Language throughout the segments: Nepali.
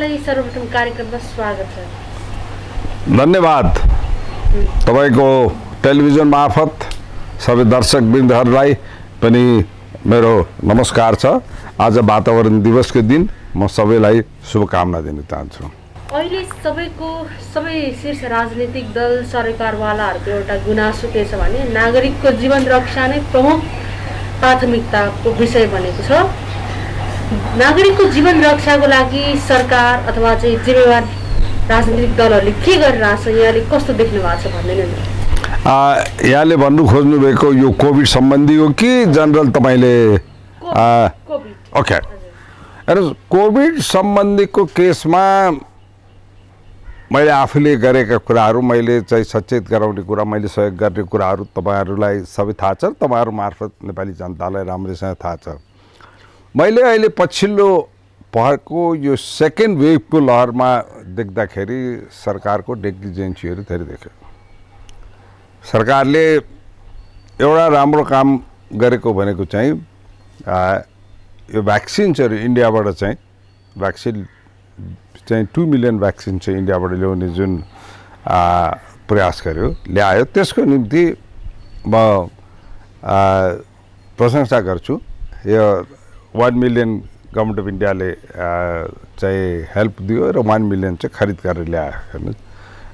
यहाँलाई सर्वप्रथम कार्यक्रममा स्वागत छ। धन्यवाद। तपाईको टेलिभिजन मार्फत सबै दर्शकवृन्दहरूलाई पनि मेरो नमस्कार छ। आज वातावरण दिवसको दिन म सबैलाई शुभकामना दिन चाहन्छु। अहिले सबै शीर्ष राजनीतिक दल सरकारवालाहरूको एउटा गुनासो के छ भने नागरिकको जीवन रक्षा नै प्रमुख प्राथमिकताको विषय बनेको छ। नागरिकको जीवन रक्षाको लागि सरकार अथवा चाहिँ जिम्मेवार राजनीतिक दलहरूले के गरिरहेछ, यहाँले कस्तो देख्नु भएको छ भन्दैन नि? यहाँले भन्नु खोज्नुभएको यो कोभिड सम्बन्धी हो कि जनरल तपाईले? कोभिड। ओके, कोभिड सम्बन्धीको केसमा मैले आफूले गरेका कुराहरू, मैले चाहिँ सचेत गराउने कुरा, मैले सहयोग गर्ने कुराहरू तपाईहरूलाई सबै थाहा छ। तपाईहरू मार्फत नेपाली जनतालाई राम्रैसँग थाहा छ। मैले अहिले पछिल्लो भएको यो सेकेन्ड वेभको लहरमा देख्दाखेरि सरकारको नेग्लिजेन्सीहरू धेरै देख्यो। सरकारले एउटा राम्रो काम गरेको भनेको चाहिँ यो भ्याक्सिन्सहरू इन्डियाबाट चाहिँ भ्याक्सिन चाहिँ 2 मिलियन भ्याक्सिन चाहिँ इन्डियाबाट ल्याउने जुन प्रयास गर्यो, ल्यायो, त्यसको निम्ति म प्रशंसा गर्छु। यो 1 मिलियन गभर्मेन्ट अफ इन्डियाले चाहिँ हेल्प दियो र 1 मिलियन चाहिँ खरिद गरेर ल्यायो हेर्नुहोस्।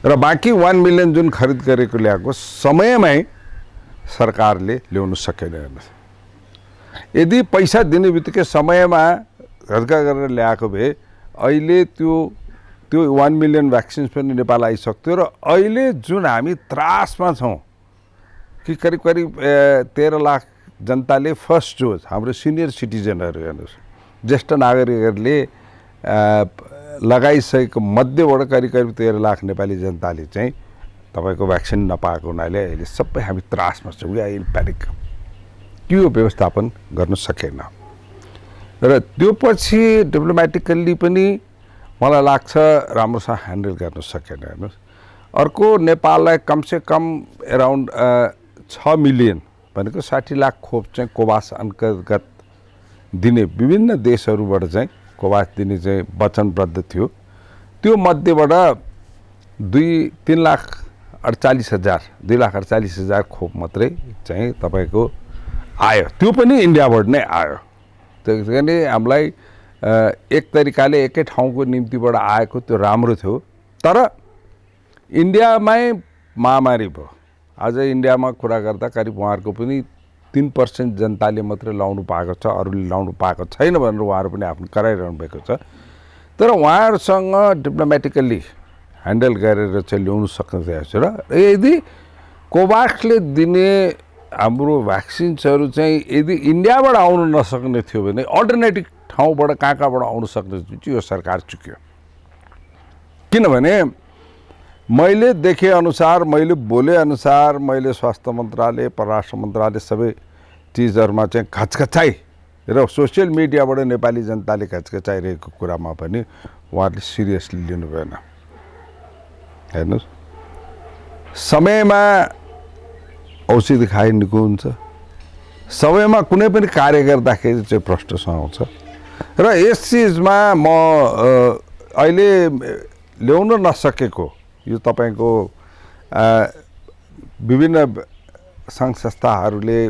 र बाँकी 1 मिलियन जुन खरिद गरेको ल्याएको समयमै सरकारले ल्याउनु सकेन हेर्नुहोस्। यदि पैसा दिने बित्तिकै समयमा खर्च गरेर ल्याएको भए अहिले त्यो 1 मिलियन भ्याक्सिन्स पनि नेपाल आइसक्थ्यो। र अहिले जुन हामी त्रासमा छौँ कि करिब 13 लाख जनताले फर्स्ट डोज, हाम्रो सिनियर सिटिजनहरू हेर्नुहोस्, ज्येष्ठ नागरिकहरूले लगाइसकेको मध्येबाट करिब 13 लाख नेपाली जनताले चाहिँ तपाईँको भ्याक्सिन नपाएको हुनाले अहिले सबै हामी त्रासमा छौँ। We are in panic. त्यो व्यवस्थापन गर्न सकेन र त्यो पछि डिप्लोमेटिकल्ली पनि मलाई लाग्छ राम्रोसँग ह्यान्डल गर्न सकेन हेर्नुहोस्। अर्को, नेपाललाई कमसेकम एराउन्ड 6 मिलियन भनेको 60 लाख खोप चाहिँ कोभाक्स अन्तर्गत दिने विभिन्न देशहरूबाट चाहिँ कोभाक्स दिने चाहिँ वचनबद्ध थियो। त्यो मध्येबाट 2,48,000 खोप मात्रै चाहिँ तपाईँको आयो। त्यो पनि इन्डियाबाट नै आयो। त्यस कारण हामीलाई एक तरिकाले एकै ठाउँको निम्तिबाट आएको त्यो राम्रो थियो। तर इन्डियामै महामारी भयो। आज इन्डियामा कुरा गर्दा करिब उहाँहरूको पनि 3% जनताले मात्रै लाउनु पाएको छ, अरूले लाउनु पाएको छैन भनेर उहाँहरू पनि आफ्नो कराइरहनु भएको छ। तर उहाँहरूसँग डिप्लोमेटिकल्ली ह्यान्डल गरेर चाहिँ ल्याउनु सक्ने छ। र यदि कोभाक्सले दिने हाम्रो भ्याक्सिन्सहरू चाहिँ यदि इन्डियाबाट आउनु नसक्ने थियो भने अल्टरनेटिभ ठाउँबाट कहाँबाट आउनु सक्ने थियो, यो सरकार चुक्यो। किनभने मैले देखे अनुसार, मैले बोले अनुसार, मैले स्वास्थ्य मन्त्रालय, परराष्ट्र मन्त्रालय सबै चिजहरूमा चाहिँ घचघचाइ र सोसियल मिडियाबाट नेपाली जनताले घचघचाइरहेको कुरामा पनि उहाँहरूले सिरियसली लिनु भएन हेर्नुहोस्। समयमा औषधि खाइ निको हुन्छ, समयमा कुनै पनि कार्य गर्दाखेरि चाहिँ प्रश्न आउँछ। र यस चिजमा म अहिले ल्याउन नसकेको यो तपाईको विभिन्न सङ्घ संस्थाहरूले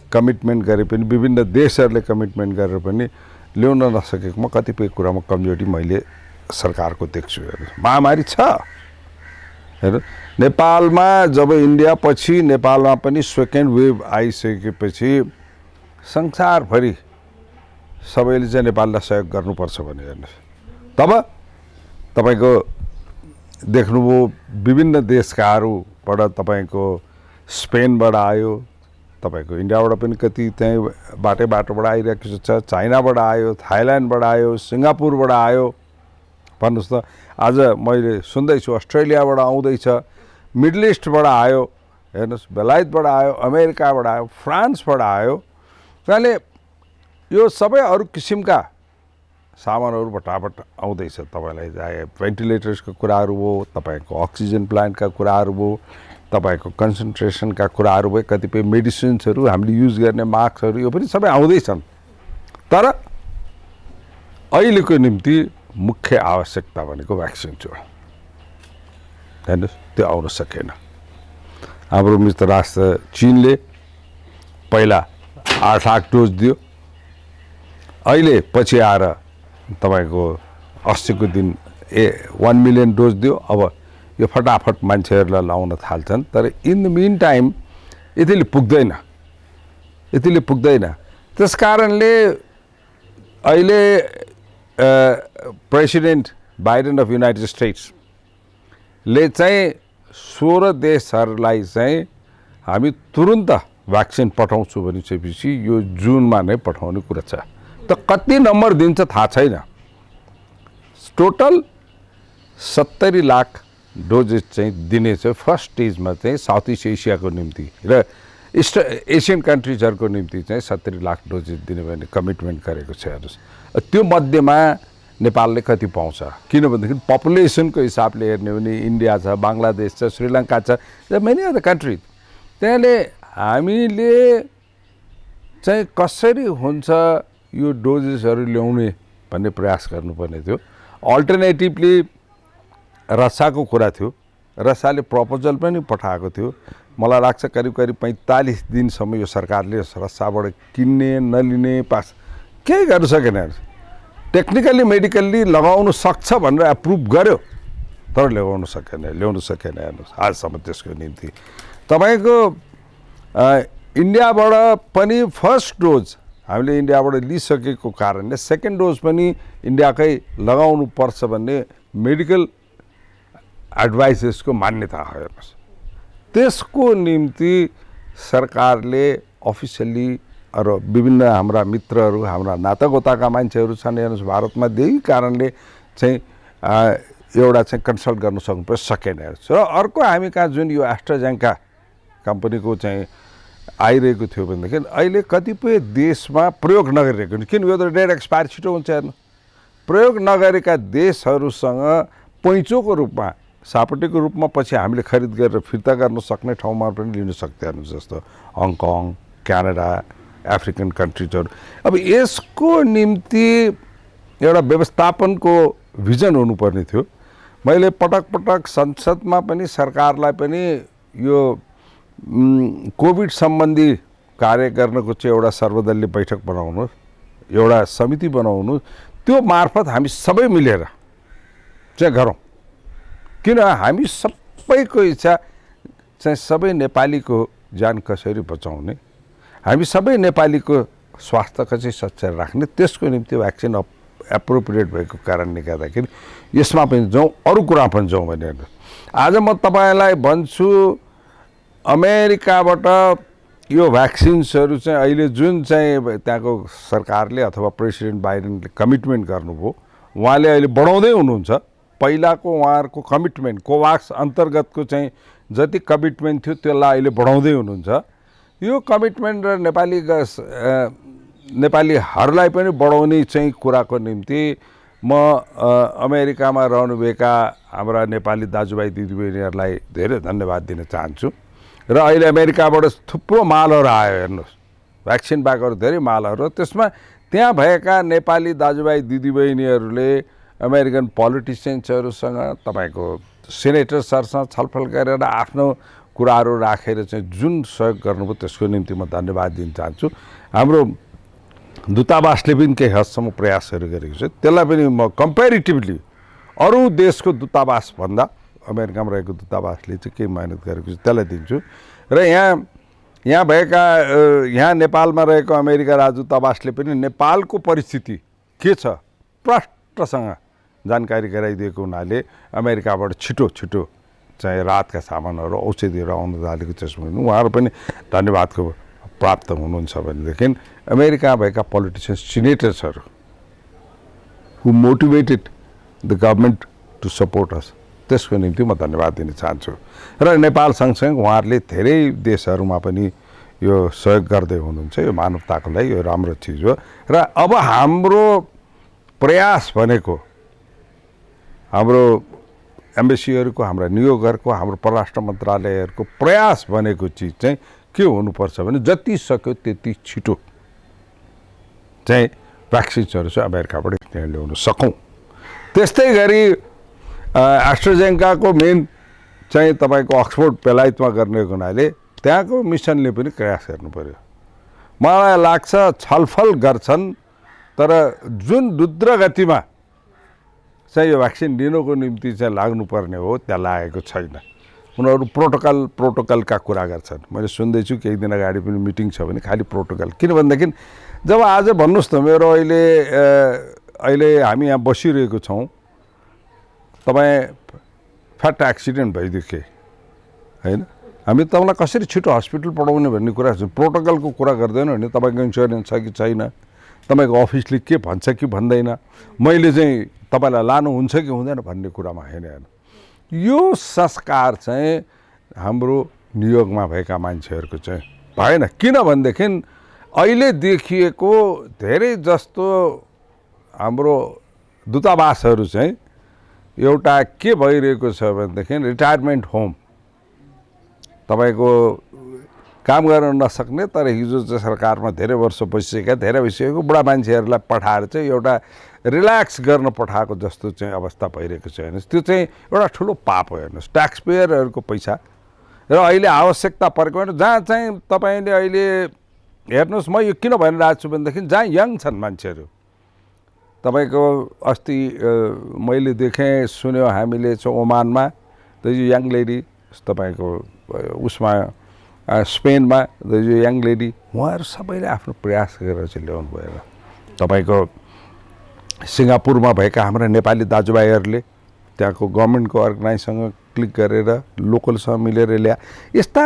कमिटमेन्ट गरे पनि, विभिन्न देशहरूले कमिटमेन्ट गरेर पनि ल्याउन नसकेकोमा कतिपय कुरामा कमजोरी मैले सरकारको देख्छु। महामारी छ हेर्नु, नेपालमा जब इन्डिया पछि नेपालमा पनि सेकेन्ड वेभ आइसकेपछि संसारभरि सबैले चाहिँ नेपाललाई सहयोग गर्नुपर्छ भने हेर्नुहोस्। तब तपाईँको देख्नुभयो विभिन्न देशकाहरूबाट, तपाईँको स्पेनबाट आयो, तपाईँको इन्डियाबाट पनि कति त्यहीँ बाटोबाट आइरहेको छ, चाइनाबाट आयो, थाइल्यान्डबाट आयो, सिङ्गापुरबाट आयो। भन्नुहोस् त, आज मैले सुन्दैछु अस्ट्रेलियाबाट आउँदैछ, मिडल इस्टबाट आयो हेर्नुहोस्, बेलायतबाट आयो, अमेरिकाबाट आयो, फ्रान्सबाट आयो। त्यसले यो सबै अरू किसिमका सामानहरू बटाबट आउँदैछ। तपाईँलाई चाहे भेन्टिलेटर्सको कुराहरू भयो, तपाईँको अक्सिजन प्लान्टका कुराहरू भयो, तपाईँको कन्सन्ट्रेसनका कुराहरू भयो, कतिपय मेडिसिन्सहरू हामीले युज गर्ने मास्कहरू, यो पनि सबै आउँदैछन्। तर अहिलेको निम्ति मुख्य आवश्यकता भनेको भ्याक्सिन हो हेर्नुहोस् त्यो आउन सकेन हाम्रो मित्र राष्ट्र चीनले पहिला 8 लाख डोज दियो अहिले पछि आएर तपाईको 80 को दिन 1 मिलियन डोज दियो अब यो फटाफट मान्छेहरूलाई लाउन थाल्छन् तर इन द मिन टाइम यतिले पुग्दैन त्यसकारणले अहिले president Biden of United states ले चाहिँ 16 देशहरूलाई चाहिँ हामी तुरुन्त भ्याक्सिन पठाउँछु भनिसकेपछि यो जुनमा नै पठाउने कुरा छ त कति नम्बर दिन्छ थाहा छैन टोटल 70 लाख डोजेस चाहिँ दिने छ फर्स्ट स्टेजमा चाहिँ साउथ इस्ट एसियाको निम्ति र इस्ट एसियन कन्ट्रिजहरूको निम्ति चाहिँ 70 लाख डोजेस दिने भने कमिटमेन्ट गरेको छ हेर्नुहोस् त्यो मध्येमा नेपालले कति पाउँछ किनभनेदेखि पपुलेसनको हिसाबले हेर्ने हो भने इन्डिया छ बङ्गलादेश छ श्रीलङ्का छ मेनी अदर कन्ट्री त्यसले हामीले चाहिँ कसरी हुन्छ यो डोजेसहरू ल्याउने भन्ने प्रयास गर्नुपर्ने थियो अल्टरनेटिभली रसाको कुरा थियो रसाले प्रपोजल पनि पठाएको थियो मलाई लाग्छ करिब 45 दिनसम्म यो सरकारले रसाबाट किन्ने नलिने पास केही गर्न सकेन टेक्निकली मेडिकल्ली लगाउन सक्छ भनेर एप्रुभ गर्यो तर ल्याउन सकेन हेर्नुहोस् आजसम्म त्यसको निम्ति तपाईको इन्डियाबाट पनि फर्स्ट डोज हामीले इन्डियाबाट लिइसकेको कारणले सेकेन्ड डोज पनि इन्डियाकै लगाउनु पर्छ भन्ने मेडिकल एडभाइसेसको मान्यता हो हेर्नुहोस् त्यसको निम्ति सरकारले अफिसियली र विभिन्न हाम्रा मित्रहरू हाम्रा नातागोताका मान्छेहरू छन् हेर्नुहोस् भारतमा त्यही कारणले चाहिँ एउटा चाहिँ कन्सल्ट गर्न सकेन हेर्नुहोस् र अर्को हामी कहाँ जुन यो एस्ट्राजेनेका कम्पनीको चाहिँ आइरहेको थियो भनेदेखि अहिले कतिपय देशमा प्रयोग नगरिरहेको किन यो त डेट एक्सपायर छिटो हुन्छ हेर्नु प्रयोग नगरेका देशहरूसँग पैँचोको रूपमा सापटीको रूपमा पछि हामीले खरिद गरेर फिर्ता गर्न सक्ने ठाउँमा पनि लिन सक्दैनौँ जस्तो हङकङ क्यानाडा अफ्रिकन कन्ट्रिजहरू अब यसको निम्ति एउटा व्यवस्थापनको भिजन हुनुपर्ने थियो मैले पटक संसदमा पनि सरकारलाई पनि यो कोभिड सम्बन्धी कार्य गर्नको चाहिँ एउटा सर्वदलीय बैठक बनाउनु एउटा समिति बनाउनु त्यो मार्फत हामी सबै मिलेर चाहिँ गरौँ किन हामी सबैको इच्छा चाहिँ सबै नेपालीको ज्यान कसरी बचाउने हामी सबै नेपालीको स्वास्थ्य कसरी सच्चा राख्ने त्यसको निम्ति भ्याक्सिन एप्रोप्रिएट भएको कारणले गर्दाखेरि यसमा पनि जाउँ अरू कुरा पनि जाउँ भने आज म तपाईलाई भन्छु अमेरिकाबाट यो भ्याक्सिन्सहरू चाहिँ अहिले जुन चाहिँ त्यहाँको सरकारले अथवा प्रेसिडेन्ट बाइडेनले कमिटमेन्ट गर्नुभयो उहाँले अहिले बढाउँदै हुनुहुन्छ पहिलाको उहाँहरूको कमिटमेन्ट कोभाक्स अन्तर्गतको चाहिँ जति कमिटमेन्ट थियो त्यसलाई अहिले बढाउँदै हुनुहुन्छ यो कमिटमेन्ट र नेपालीहरूलाई पनि बढाउने चाहिँ कुराको निम्ति म अमेरिकामा रहनुभएका हाम्रा नेपाली दाजुभाइ दिदीबहिनीहरूलाई धेरै धन्यवाद दिन चाहन्छु र अहिले अमेरिकाबाट थुप्रो मालहरू आयो हेर्नुहोस् भ्याक्सिन बाहेकहरू धेरै मालहरू त्यसमा त्यहाँ भएका नेपाली दाजुभाइ दिदीबहिनीहरूले अमेरिकन पोलिटिसियन्सहरूसँग तपाईँको सेनेटर सरसँग छलफल गरेर आफ्नो कुराहरू राखेर चाहिँ जुन सहयोग गर्नुभयो त्यसको निम्ति म धन्यवाद दिन चाहन्छु हाम्रो दूतावासले पनि केही हदसम्म प्रयासहरू गरेको छ त्यसलाई पनि म कम्पेरिटिभली अरू देशको दूतावासभन्दा अमेरिकामा रहेको दूतावासले चाहिँ केही मेहनत गरेको छ त्यसलाई दिन्छु र यहाँ भएका यहाँ नेपालमा रहेको अमेरिका राजदूतावासले पनि नेपालको परिस्थिति के छ प्रष्टसँग जानकारी गराइदिएको हुनाले अमेरिकाबाट छिटो चाहिँ राहतका सामानहरू औषधिहरू आउन थालेको त्यसमा उहाँहरू पनि धन्यवादको प्राप्त हुनुहुन्छ भनेदेखि अमेरिका भएका पोलिटिसियन्स सिनेटर्सहरू who motivated the government to support us त्यसको निम्ति म धन्यवाद दिन चाहन्छु र नेपाल सँगसँगै उहाँहरूले धेरै देशहरूमा पनि यो सहयोग गर्दै हुनुहुन्छ यो मानवताको लागि यो राम्रो चिज हो र अब हाम्रो प्रयास भनेको हाम्रो एम्बेसीहरूको हाम्रा नियोगहरूको हाम्रो परराष्ट्र मन्त्रालयहरूको प्रयास भनेको चिज चाहिँ के हुनुपर्छ भने जति सक्यो त्यति छिटो चाहिँ भ्याक्सिन्सहरू चाहिँ अमेरिकाबाट ल्याउन सकौँ त्यस्तै गरी एस्ट्राजेनेकाको मेन चाहिँ तपाईँको अक्सफोर्ड बेलायतमा गर्ने हुनाले त्यहाँको मिसनले पनि प्रयास गर्नु पर्यो। मलाई लाग्छ छलफल गर्छन्, तर जुन द्रुतगतिमा चाहिँ यो भ्याक्सिन लिनुको निम्ति चाहिँ लाग्नुपर्ने हो त्यहाँ लागेको छैन। उनीहरू प्रोटोकलका कुरा गर्छन्। मैले सुन्दैछु केही दिन अगाडि पनि मिटिङ छ भने खालि प्रोटोकल। किनभनेदेखि जब आज भन्नुहोस् त मेरो अहिले हामी यहाँ बसिरहेको छौँ, तपाईँ फ्याट एक्सिडेन्ट भइदियो के होइन, हामी तपाईँलाई कसरी छिटो हस्पिटल पठाउने भन्ने कुरा छ। प्रोटोकलको कुरा गर्दैन भने तपाईँको इन्सुरेन्स छ कि छैन, तपाईँको अफिसले के भन्छ कि भन्दैन, मैले चाहिँ तपाईँलाई लानुहुन्छ कि हुँदैन भन्ने कुरामा होइन। यो संस्कार चाहिँ हाम्रो नियोगमा भएका मान्छेहरूको चाहिँ भएन। किनभनेदेखि अहिले देखिएको धेरै जस्तो हाम्रो दूतावासहरू चाहिँ एउटा के भइरहेको छ भनेदेखि रिटायरमेन्ट होम, तपाईँको काम गर्न नसक्ने तर हिजो चाहिँ सरकारमा धेरै वर्ष बसिसकेको बुढा मान्छेहरूलाई पठाएर चाहिँ एउटा रिल्याक्स गर्न पठाएको जस्तो चाहिँ अवस्था भइरहेको छ हेर्नुहोस्। त्यो चाहिँ एउटा ठुलो पाप हो हेर्नुहोस्, ट्याक्स पेयरहरूको पैसा। र अहिले आवश्यकता परेको जहाँ चाहिँ तपाईँले अहिले हेर्नुहोस्, म यो किन भनिरहेको छु भनेदेखि जहाँ यङ छन् मान्छेहरू, तपाईँको अस्ति मैले देखेँ सुन्यो हामीले चाहिँ ओमानमा द यङ लेडी, तपाईँको उसमा स्पेनमा द यङ लेडी, उहाँहरू सबैले आफ्नो प्रयास गरेर चाहिँ ल्याउनु भएर तपाईँको सिङ्गापुरमा भएका हाम्रा नेपाली दाजुभाइहरूले त्यहाँको गभर्मेन्टको अर्गनाइजसँग क्लिक गरेर लोकलसँग मिलेर ल्या। यस्ता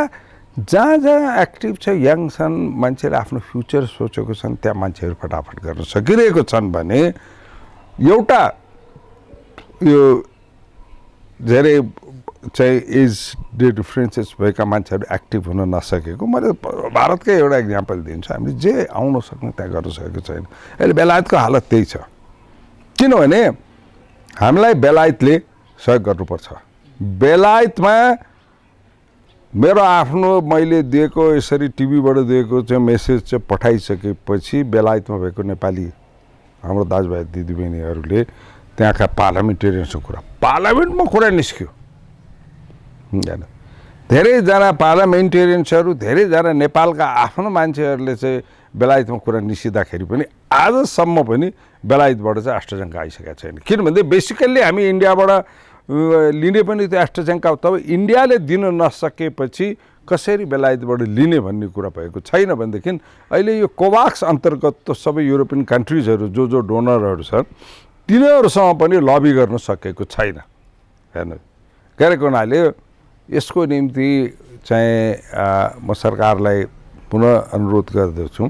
जहाँ जहाँ एक्टिभ छ, यङ छन्, मान्छेले आफ्नो फ्युचर सोचेको छन्, त्यहाँ मान्छेहरू फटाफट गर्न सकिरहेको छन् भने एउटा यो धेरै चाहिँ एज डिफ्रेन्सेस भएका मान्छेहरू एक्टिभ हुन नसकेको मैले भारतकै एउटा इक्जाम्पल दिन्छु। हामीले जे आउन सक्ने त्यहाँ गर्न सकेको छैन। अहिले बेलायतको हालत त्यही छ। किनभने हामीलाई बेलायतले सहयोग गर्नुपर्छ। बेलायतमा मेरो आफ्नो मैले दिएको यसरी टिभीबाट दिएको चाहिँ मेसेज चाहिँ पठाइसकेपछि बेलायतमा भएको नेपाली हाम्रो दाजुभाइ दिदीबहिनीहरूले त्यहाँका पार्लियामेन्टेरियनसँग पार्लियामेन्टमा कुरा निस्क्यो होइन। धेरैजना पार्लियामेन्टेरियन्सहरू, धेरैजना नेपालका आफ्नो मान्छेहरूले चाहिँ बेलायतमा कुरा निस्किँदाखेरि पनि आजसम्म पनि बेलायतबाट चाहिँ एस्ट्राजेनेका आइसकेको छैन। किनभने बेसिकल्ली हामी इन्डियाबाट लिने पनि त्यो एस्ट्राजेनेका हो, तब इन्डियाले दिन नसकेपछि कसरी बेलायतबाट लिने भन्ने कुरा भएको छैन। भनेदेखि अहिले यो कोभाक्स अन्तर्गत त सबै युरोपियन कन्ट्रिजहरू जो डोनरहरू छन् तिनीहरूसँग पनि लबी गर्न सकेको छैन हेर्नु। गरेको हुनाले यसको निम्ति चाहिँ म सरकारलाई पुनः अनुरोध गर्दछु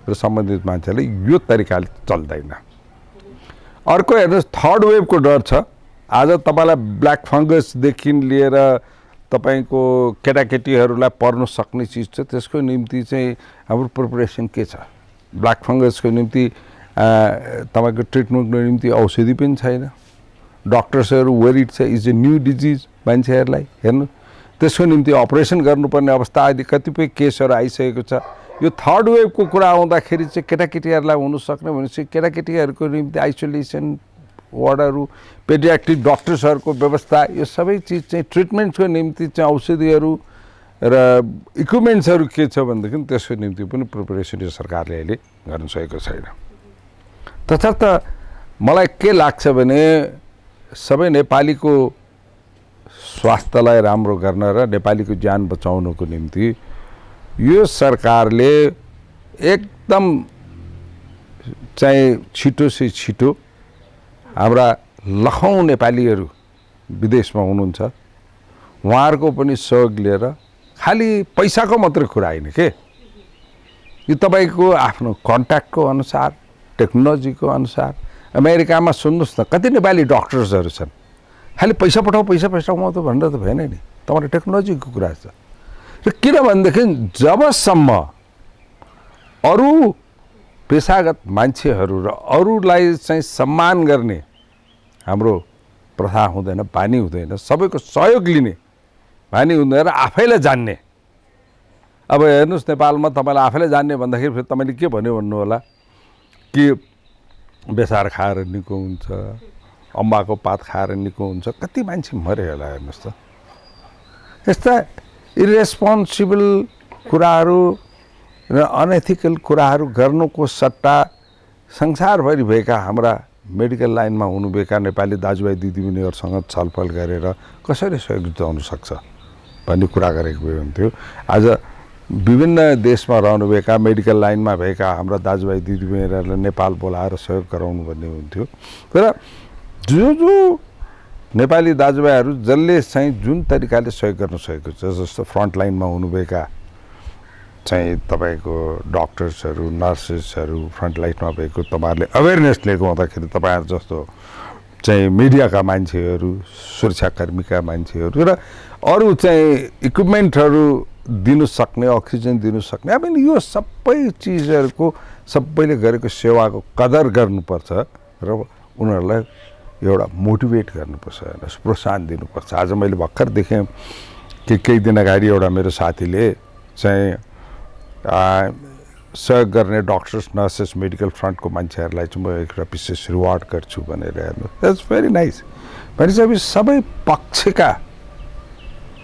र सम्बन्धित मान्छेले यो तरिकाले चल्दैन। अर्को हेर्नुहोस्, थर्ड वेभको डर छ। आज तपाईँलाई ब्ल्याक फङ्गसदेखि लिएर तपाईँको केटाकेटीहरूलाई पर्न सक्ने चिज छ, त्यसको निम्ति चाहिँ हाम्रो प्रिपरेसन के छ? ब्ल्याक फङ्गसको निम्ति तपाईँको ट्रिटमेन्टको निम्ति औषधि पनि छैन। डक्टर्सहरू वरिड छ, इज ए न्यू डिजिज मान्छेहरूलाई हेर्नु, त्यसको निम्ति अपरेसन गर्नुपर्ने अवस्था अहिले कतिपय केसहरू आइसकेको छ। यो थर्ड वेभको कुरा आउँदाखेरि चाहिँ केटाकेटीहरूलाई हुनसक्ने भनेपछि केटाकेटीहरूको निम्ति आइसोलेसन वार्डहरू, पेडियाट्रिक डक्टर्सहरूको व्यवस्था, यो सबै चिज चाहिँ ट्रिटमेन्टको निम्ति चाहिँ औषधिहरू र इक्विपमेन्ट्सहरू के छ भनेदेखि त्यसको निम्ति पनि प्रिपरेसन यो सरकारले अहिले गर्न सकेको छैन। तसर्थ मलाई के लाग्छ भने सबै नेपालीको स्वास्थ्यलाई राम्रो गर्न र नेपालीको ज्यान बचाउनको निम्ति यो सरकारले एकदम चाहिँ छिटो से छिटो हाम्रा लखौँ नेपालीहरू विदेशमा हुनुहुन्छ उहाँहरूको पनि सहयोग लिएर, खालि पैसाको मात्रै कुरा होइन के, यो तपाईँको आफ्नो कन्ट्याक्टको अनुसार, टेक्नोलोजीको अनुसार। अमेरिकामा सुन्नुहोस् न कति नेपाली डक्टर्सहरू छन्, खालि पैसा पठाऊ म त भनेर त भएन नि, तपाईँको टेक्नोलोजीको कुरा छ। र किनभनेदेखि जबसम्म अरू पेसागत मान्छेहरू र अरूलाई चाहिँ सम्मान गर्ने हाम्रो प्रथा हुँदैन, बानी हुँदैन, सबैको सहयोग लिने बानी हुँदैन, आफैलाई जान्ने। अब हेर्नुहोस् नेपालमा तपाईँलाई आफैलाई जान्ने भन्दाखेरि फेरि तपाईँले के भन्यो भन्नु होला कि बेसार खाएर निको हुन्छ अम्बाको पात खाएर निको हुन्छ, कति मान्छे मरे होला हेर्नुहोस् त। यस्ता इरेस्पोन्सिबल कुराहरू र अनएथिकल कुराहरू गर्नुको सट्टा संसारभरि भएका हाम्रा मेडिकल लाइनमा हुनुभएका नेपाली दाजुभाइ दिदीबहिनीहरूसँग छलफल गरेर कसरी सहयोग जुटाउन सक्छ भन्ने कुरा गरेको भए हुन्थ्यो। आज विभिन्न देशमा रहनुभएका मेडिकल लाइनमा भएका हाम्रा दाजुभाइ दिदीबहिनीहरूलाई नेपाल बोलाएर सहयोग गराउनु भन्ने हुन्थ्यो। तर जो नेपाली दाजुभाइहरू जसले चाहिँ जुन तरिकाले सहयोग गर्न सकेको छ, जस्तो फ्रन्ट लाइनमा हुनुभएका चाहिँ तपाईँको डक्टर्सहरू, नर्सेसहरू, फ्रन्ट लाइनमा भएको तपाईँहरूले अवेरनेस लिएको हुँदाखेरि तपाईँहरू जस्तो चाहिँ मिडियाका मान्छेहरू, सुरक्षाकर्मीका मान्छेहरू र अरू चाहिँ इक्विपमेन्टहरू दिनु सक्ने, अक्सिजन दिनु सक्ने, अब यो सबै चिजहरूको सबैले गरेको सेवाको कदर गर्नुपर्छ र उनीहरूलाई एउटा मोटिभेट गर्नुपर्छ, प्रोत्साहन दिनुपर्छ। आज मैले भर्खर देखेँ कि केही दिन अगाडि एउटा मेरो साथीले चाहिँ सहयोग गर्ने डक्टर्स, नर्सेस, मेडिकल फ्रन्टको मान्छेहरूलाई चाहिँ म एउटा विशेष रिवार्ड गर्छु भनेर हेर्नु, द्याट्स भेरी नाइस। भनेपछि सबै पक्षका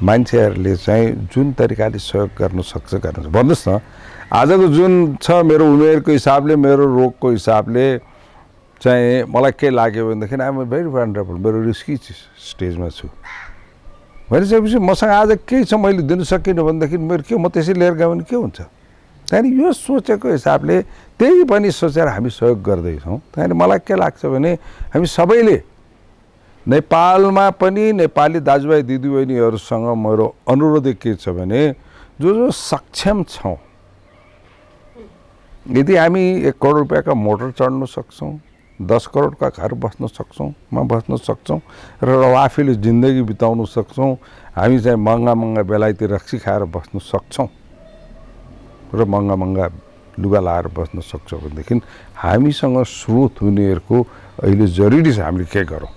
मान्छेहरूले चाहिँ जुन तरिकाले सहयोग गर्न सक्छ गर्नु। भन्नुहोस् न, आजको जुन छ मेरो उमेरको हिसाबले, मेरो रोगको हिसाबले चाहिँ मलाई के लाग्यो भनेदेखि आइएम भेरी भनरेबल, मेरो रिस्की स्टेजमा छु भनिसकेपछि मसँग आज केही छ मैले दिन सकिनँ भनेदेखि मेरो के, म त्यसै लिएर गयो भने के हुन्छ। त्यहाँदेखि यो सोचेको हिसाबले त्यही पनि सोचेर हामी सहयोग गर्दैछौँ। त्यहाँदेखि मलाई के लाग्छ भने हामी सबैले नेपालमा पनि नेपाली दाजुभाइ दिदीबहिनीहरूसँग मेरो अनुरोध के छ भने जो सक्षम छौँ, यदि हामी 1 करोड रुपियाँका मोटर चढ्न सक्छौँ, 10 करोडका घर बस्न सक्छौँ, बस्न सक्छौँ र आफैले जिन्दगी बिताउन सक्छौँ, हामी चाहिँ महँगा बेलायती रक्सी खाएर बस्न सक्छौँ र महँगा लुगा लाएर बस्न सक्छौँ भनेदेखि हामीसँग स्रोत हुनेहरूको अहिले जरुरी छ हामीले के गरौँ।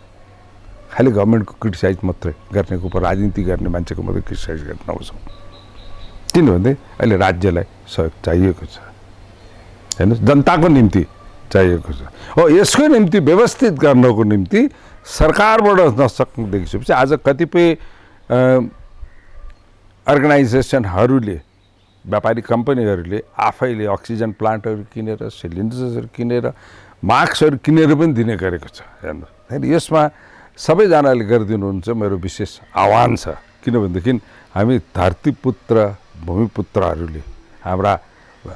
खालि गभर्मेन्टको क्रिटिसाइज मात्रै गर्नेको उप राजनीति गर्ने मान्छेको मात्रै क्रिटिसाइज गर्न नआउँछौँ। किनभने अहिले राज्यलाई सहयोग चाहिएको छ, हेर्नु, जनताको निम्ति चाहिएको छ। हो, यसको निम्ति व्यवस्थित गर्नको निम्ति सरकारबाट नसक्नु देखिसकेपछि आज कतिपय अर्गनाइजेसनहरूले, व्यापारिक कम्पनीहरूले आफैले अक्सिजन प्लान्टहरू किनेर, सिलिन्डर्सहरू किनेर, मास्कहरू किनेर पनि दिने गरेको छ। हेर्नु, यसमा सबैजनाले गरिदिनुहुन्छ मेरो विशेष आह्वान छ। किनभनेदेखि हामी धरतीपुत्र, भूमिपुत्रहरूले हाम्रा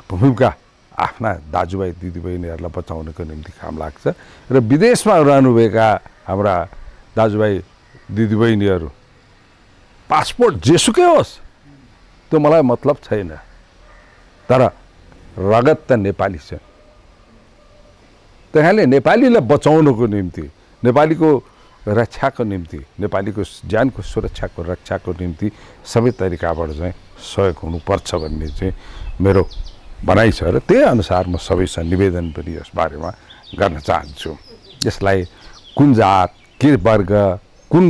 भूमिका आफ्ना दाजुभाइ दिदीबहिनीहरूलाई बचाउनको निम्ति काम लाग्छ र विदेशमा रहनुभएका हाम्रा दाजुभाइ दिदीबहिनीहरू पासपोर्ट जेसुकै होस् त्यो मलाई मतलब छैन, तर रगत त नेपाली छ। त्यहाँले नेपालीलाई बचाउनको निम्ति, नेपालीको रक्षाको निम्ति, नेपालीको ज्यानको सुरक्षाको रक्षाको निम्ति सबै तरिकाबाट चाहिँ सहयोग हुनुपर्छ भन्ने चाहिँ मेरो भनाइ छ र त्यही अनुसार म सबैसँग निवेदन पनि यस बारेमा गर्न चाहन्छु। यसलाई कुन जात, के वर्ग, कुन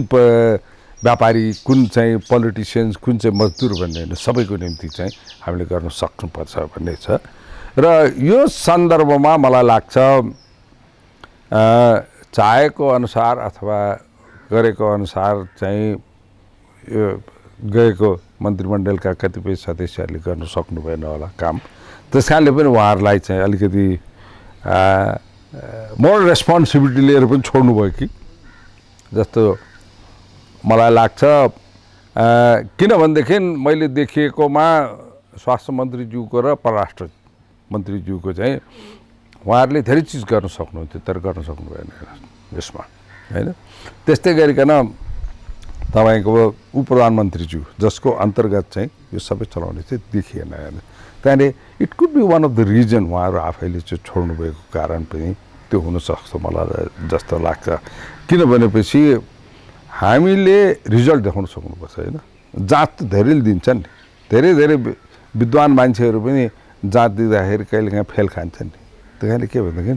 व्यापारी, कुन चाहिँ पोलिटिसियन्स, कुन चाहिँ मजदुर भन्ने होइन, सबैको निम्ति चाहिँ हामीले गर्न सक्नुपर्छ भन्ने छ। र यो सन्दर्भमा मलाई लाग्छ चाहेको अनुसार अथवा गरेको अनुसार चाहिँ यो गएको मन्त्रीमण्डलका कतिपय सदस्यहरूले गर्न सक्नु भएन होला काम। त्यस कारणले पनि उहाँहरूलाई चाहिँ अलिकति मोरल रेस्पोन्सिबिलिटी लिएर पनि छोड्नु भयो कि जस्तो मलाई लाग्छ। किनभनेदेखि मैले देखिएकोमा स्वास्थ्य मन्त्रीज्यूको र परराष्ट्र मन्त्रीज्यूको चाहिँ उहाँहरूले धेरै चिज गर्न सक्नुहुन्थ्यो तर गर्न सक्नु भएन यसमा, होइन। त्यस्तै गरिकन तपाईँको उपप्रधानमन्त्रीज्यू जसको अन्तर्गत चाहिँ यो सबै चलाउने चाहिँ देखिएन, होइन। त्यहाँदेखि it could be one of the reason उहाँहरू आफैले चाहिँ छोड्नु भएको कारण पनि त्यो हुनसक्छ मलाई जस्तो लाग्छ। किनभनेपछि हामीले रिजल्ट देखाउन सक्नुपर्छ, होइन। जाँच त धेरैले दिन्छन् नि, धेरै विद्वान मान्छेहरू पनि जाँच दिँदाखेरि कहिलेकाहीँ फेल खान्छन् नि। त्यही कारणले के भनेदेखि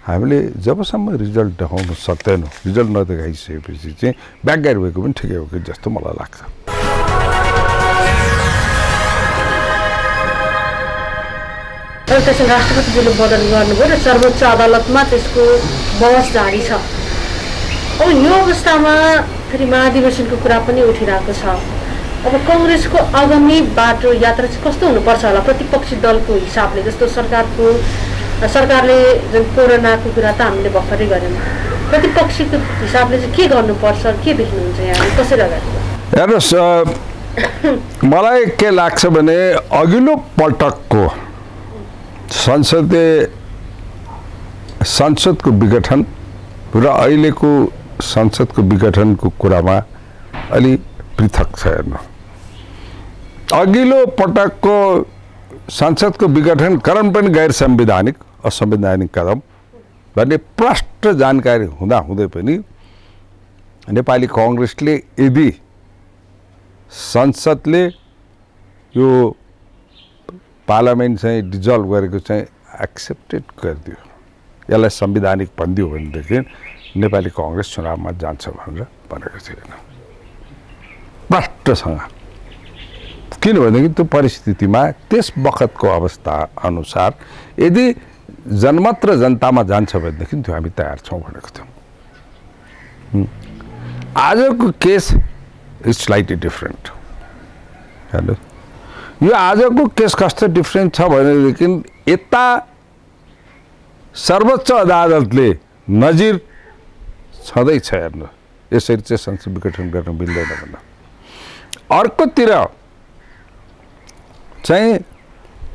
हामीले जबसम्म रिजल्ट देखाउन सक्दैनौँ, रिजल्ट नदेखाइसकेपछि चाहिँ ब्याकगाइड भएको पनि ठिकै हो कि जस्तो मलाई लाग्छ। त्यसो राष्ट्रपतिजीले बदली गर्नुभयो र सर्वोच्च अदालतमा त्यसको बहस जारी छ। अब यो अवस्थामा फेरि महाधिवेशनको कुरा पनि उठिरहेको छ। अब कङ्ग्रेसको आगामी बाटो यात्रा चाहिँ कस्तो हुनुपर्छ होला प्रतिपक्षी दलको हिसाबले? जस्तो सरकारले जुन कोरोनाको कुरा त हामीले भर्खरै गऱ्यौँ, प्रतिपक्षीको हिसाबले चाहिँ के गर्नुपर्छ, के देख्नुहुन्छ यहाँ, कसरी अगाडि? हेर्नुहोस्, मलाई के लाग्छ भने अघिल्लो पटकको संसदको विघटन र अहिलेको संसदको विघटनको कुरामा अलि पृथक छ। हेर्नु, अघिल्लो पटकको संसदको विघटन कारण पनि गैर संवैधानिक असंवैधानिक कदम भन्ने प्रष्ट जानकारी हुँदै पनि नेपाली कांग्रेसले यदि संसदले यो पार्लियामेन्ट चाहिँ डिजल्भ गरेको चाहिँ एक्सेप्टेड गरिदियो, यसलाई संवैधानिक भनिदियो भनेदेखि नेपाली कांग्रेस चुनावमा जान्छ भनेर भनेको छैन प्रष्टसँग। किनभनेदेखि त्यो परिस्थितिमा त्यस बखतको अवस्था अनुसार यदि जनमत र जनतामा जान्छ भनेदेखि त्यो हामी तयार छौँ भनेको थियौँ। आजको केस इज स्लाइटली डिफ्रेन्ट। हेर्नु, यो आजको केस कस्तो डिफ्रेन्ट छ भनेदेखि यता सर्वोच्च अदालतले नजिर छँदैछ। हेर्नु, यसरी चाहिँ संसद विघटन गर्न मिल्दैन भनेर। अर्कोतिर चाहिँ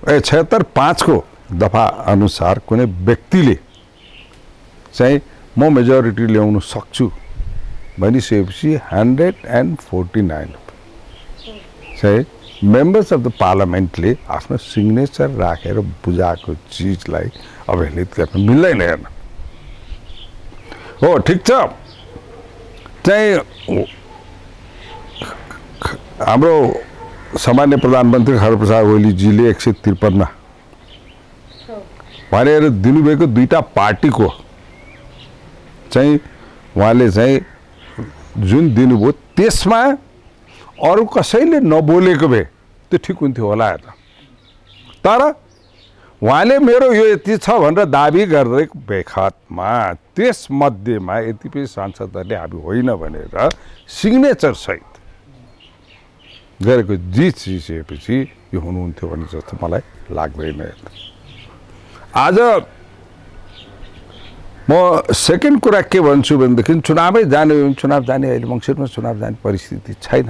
76(5) को दफा अनुसार कुनै व्यक्तिले चाहिँ म मेजोरिटी ल्याउन सक्छु भनिसकेपछि 149 चाहिँ मेम्बर्स अफ द पार्लियामेन्टले आफ्नो सिग्नेचर राखेर बुझाएको चिजलाई अवहेलित गर्न मिल्दैन। हेर्न, हो ठिक छ, चाहिँ हाम्रो सामान्य प्रधानमन्त्री खड्गप्रसाद ओलीजीले 153 भनेर दिनुभएको दुईटा पार्टीको चाहिँ उहाँले चाहिँ जुन दिनुभयो त्यसमा अरू कसैले नबोलेको भए त्यो ठिक हुन्थ्यो होला। हेर्न, तर उहाँले मेरो यो यति छ भनेर दाबी गर्ने बेखतमा त्यसमध्येमा यतिपय सांसदहरूले हामी होइन भनेर सिग्नेचर सहित गरेको जितेपछि यो हुनुहुन्थ्यो भन्ने जस्तो मलाई लाग्दैन। आज म सेकेन्ड कुरा के भन्छु भनेदेखि चुनावै जाने हो, चुनाव जाने अहिले मङ्सिरमा चुनाव जाने परिस्थिति छैन।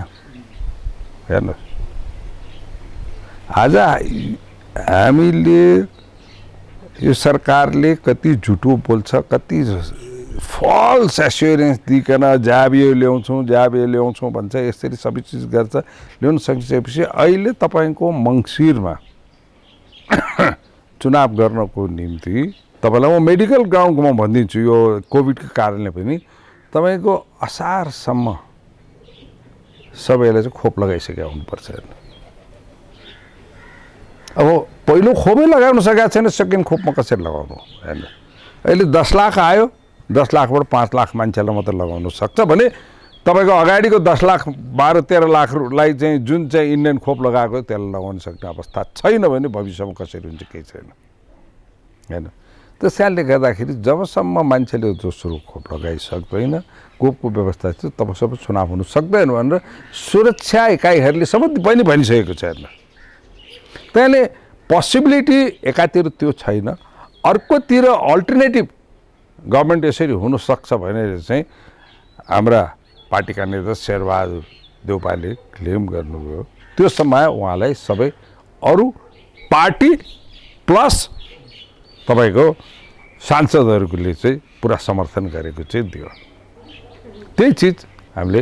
हेर्नुहोस्, आज हामीले यो सरकारले कति झुटो बोल्छ, कति फल्स एस्योरेन्स दिइकन जाबियो ल्याउँछौँ भन्छ, यसरी सबै चिज गर्छ। ल्याउन सकिसकेपछि अहिले तपाईँको मङ्सिरमा चुनाव गर्नको निम्ति तपाईँलाई म मेडिकल ग्राउन्डमा भनिदिन्छु, यो कोभिडको कारणले पनि तपाईँको असारसम्म सबैलाई चाहिँ खोप लगाइसकेका हुनुपर्छ। अब पहिलो खोपै लगाउन सकेको छैन, सेकेन्ड खोपमा कसरी लगाउनु? हेर्नु, अहिले 10 लाख आयो, 10 लाखबाट 5 लाख मान्छेलाई मात्र लगाउन सक्छ भने तपाईँको अगाडिको 10 लाख 12-13 लाखलाई चाहिँ जुन चाहिँ इन्डियन खोप लगाएको त्यसलाई लगाउन सक्ने अवस्था छैन भने भविष्यमा कसरी हुन्छ केही छैन। होइन, त्यस कारणले गर्दाखेरि जबसम्म मान्छेले दोस्रो खोप लगाइसक्दैन, खोपको व्यवस्था छ, तबसम्म चुनाव हुनु सक्दैन भनेर सुरक्षा इकाइहरूले सबै पनि भनिसकेको छ। हेर्न, त्यसले पोसिबिलिटी एकातिर त्यो छैन, अर्कोतिर अल्टरनेटिभ गभर्मेन्ट यसरी हुनसक्छ भनेर चाहिँ हाम्रा पार्टीका नेता शेरबहादुर देउपाले क्लेम गर्नुभयो। त्यो समय उहाँलाई सबै अरू पार्टी प्लस तपाईँको सांसदहरूले चाहिँ पुरा समर्थन गरेको चाहिँ दियो। त्यही चिज हामीले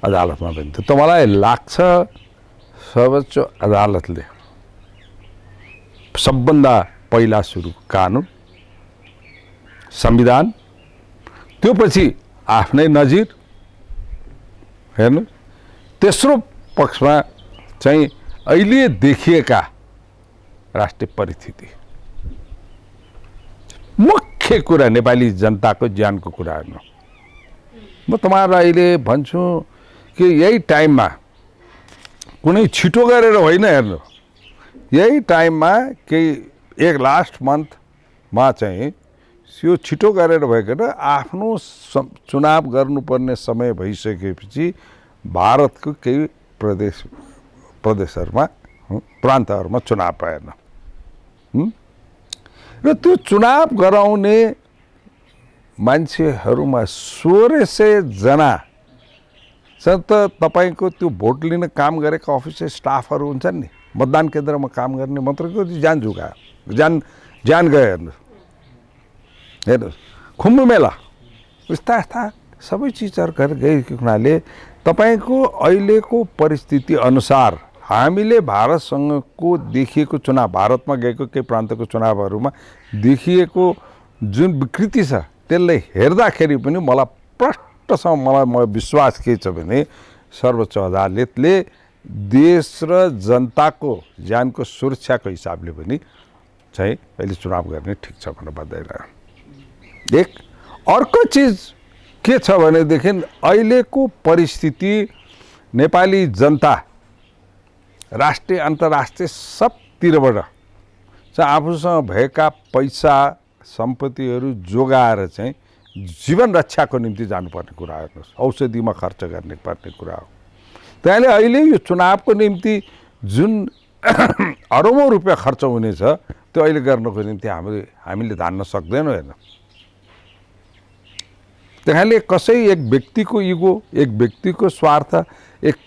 अदालतमा भन्थ्यो। त मलाई लाग्छ सर्वोच्च अदालतले सबभन्दा पहिला सुरु कानुन, संविधान, त्यो पछि आफ्नै नजिर, हेर्नु, तेस्रो पक्षमा चाहिँ अहिले देखिएका राष्ट्रिय परिस्थिति, मुख्य कुरा नेपाली जनताको ज्यानको कुरा हेर्नु। म तपाईँहरूलाई अहिले भन्छु कि यही टाइममा कुनै छिटो गरेर होइन, हेर्नु, यही टाइममा केही एक लास्ट मन्थमा चाहिँ यो छिटो गरेर भइकन आफ्नो चुनाव गर्नुपर्ने समय भइसकेपछि भारतको केही प्रदेशहरूमा प्रान्तहरूमा चुनाव भएन र त्यो चुनाव गराउने मान्छेहरूमा 1600 जना त तपाईको त्यो भोट लिन काम गरेका अफिसियल स्टाफहरू हुन्छन् नि, मतदान केन्द्रमा काम गर्ने मात्रैको ज्यान झुकायो, ज्यान गयो। हेर्नुहोस्, खुम्बु मेला यस्ता यस्ता सबै चिजहरू गरेर गएको हुनाले तपाईँको अहिलेको परिस्थिति अनुसार हामीले भारतसँगको देखिएको चुनाव, भारतमा गएको केही प्रान्तको चुनावहरूमा देखिएको जुन विकृति छ त्यसलाई हेर्दाखेरि पनि मलाई प्रष्टसँग मलाई विश्वास के छ भने सर्वोच्च अदालतले देश र जनताको ज्यानको सुरक्षाको हिसाबले पनि चाहिँ अहिले चुनाव गर्ने ठिक छ भनेर भन्दैन। एक अर्को चिज के छ भनेदेखि अहिलेको परिस्थिति नेपाली जनता राष्ट्रिय अन्तर्राष्ट्रिय सबतिरबाट चाहिँ आफूसँग भएका पैसा सम्पत्तिहरू जोगाएर चाहिँ जीवन रक्षाको निम्ति जानुपर्ने कुरा हेर्नुहोस्, औषधिमा खर्च गर्ने पर्ने कुरा हो। त्यसले अहिले यो चुनावको निम्ति जुन अरबौँ रुपियाँ खर्च हुनेछ त्यो अहिले गर्नको निम्ति हामीले धान्न सक्दैनौँ। हेर्नु, त्यसले कसै एक व्यक्तिको इगो, एक व्यक्तिको स्वार्थ, एक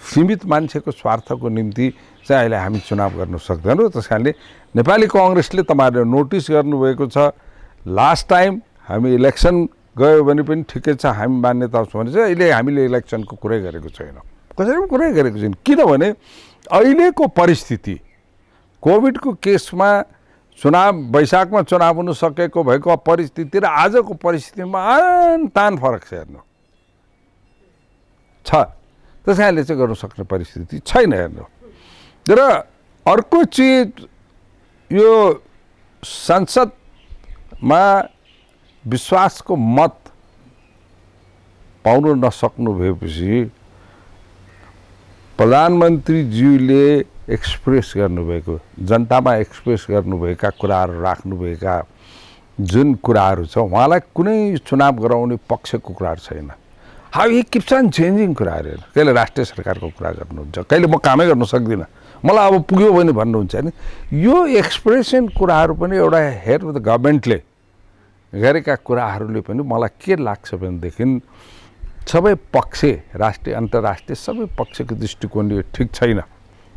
सीमित मान्छेको स्वार्थको निम्ति चाहिँ अहिले हामी चुनाव गर्न सक्दैनौँ। त्यस कारणले नेपाली कङ्ग्रेसले तपाईँहरूले नोटिस गर्नुभएको छ, लास्ट टाइम हामी इलेक्सन गयो भने पनि ठिकै छ, हामी मान्यता छौँ भने चाहिँ अहिले हामीले इलेक्सनको कुरै गरेको छैनौँ, कसरी पनि कुरै गरेको छैन। किनभने अहिलेको परिस्थिति कोभिडको केसमा चुनाव वैशाखमा चुनाव हुन सकेको भएको परिस्थिति र आजको परिस्थितिमा तान फरक छ हेर्नु छ। त्यस कारणले चाहिँ गर्न सक्ने परिस्थिति छैन हेर्नु। र अर्को चिज यो संसदमा विश्वासको मत पाउन नसक्नु भएपछि प्रधानमन्त्रीज्यूले एक्सप्रेस गर्नुभएको, जनतामा एक्सप्रेस गर्नुभएका कुराहरू, राख्नुभएका जुन कुराहरू छ, उहाँलाई कुनै चुनाव गराउने पक्षको कुराहरू छैन। How he keeps on changing कुराहरू। कहिले राष्ट्रिय सरकारको कुरा गर्नुहुन्छ, कहिले म कामै गर्न सक्दिनँ, मलाई अब पुग्यो भने भन्नुहुन्छ नि। यो एक्सप्रेसन कुराहरू पनि एउटा हेड अफ द गभर्मेन्टले गरेका कुराहरूले पनि मलाई के लाग्छ भनेदेखि सबै पक्ष, राष्ट्रिय अन्तर्राष्ट्रिय सबै पक्षको दृष्टिकोणले ठिक छैन